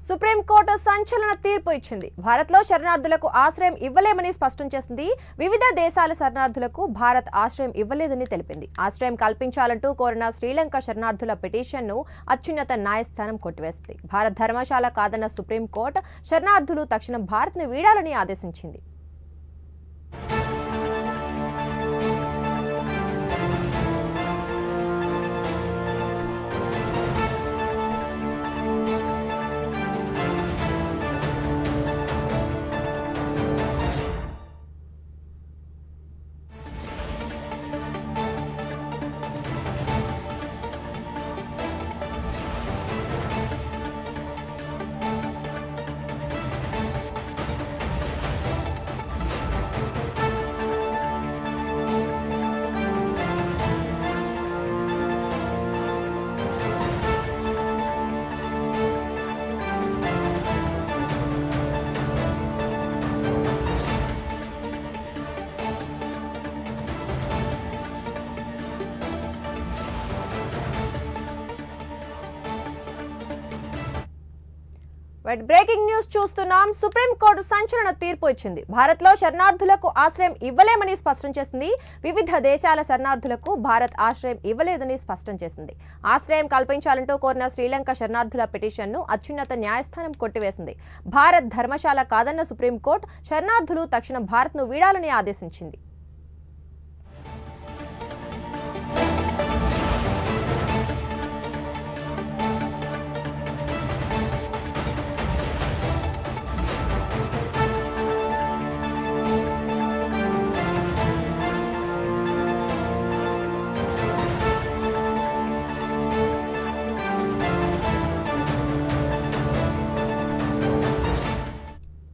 Supreme court సంచలన తీర్పు ఇచ్చింది. భారత్లో శరణార్థులకు ఆశ్రయం ఇవ్వలేమని స్పష్టం చేసింది. వివిధ దేశాల శరణార్థులకు భారత్ ఆశ్రయం ఇవ్వలేదని తెలిపింది. ఆశ్రయం కల్పించాలంటూ కోరిన శ్రీలంక శరణార్థుల పిటిషన్ను అత్యున్నత న్యాయస్థానం కొట్టివేసింది. భారత్ ధర్మశాల కాదన్న సుప్రీంకోర్టు శరణార్థులు తక్షణం భారత్ను వీడాలని ఆదేశించింది. బ్రేకింగ్ న్యూస్ చూస్తున్నాం. సుప్రీంకోర్టు సంచలన తీర్పు ఇచ్చింది. భారత్లో శరణార్థులకు ఆశ్రయం ఇవ్వలేమని స్పష్టం చేసింది. వివిధ దేశాల శరణార్థులకు భారత్ ఆశ్రయం ఇవ్వలేదని స్పష్టం చేసింది. ఆశ్రయం కల్పించాలంటూ కోరిన శ్రీలంక శరణార్థుల పిటిషన్ను అత్యున్నత న్యాయస్థానం కొట్టివేసింది. భారత్ ధర్మశాల కాదన్న సుప్రీంకోర్టు శరణార్థులు తక్షణం భారత్ను వీడాలని ఆదేశించింది.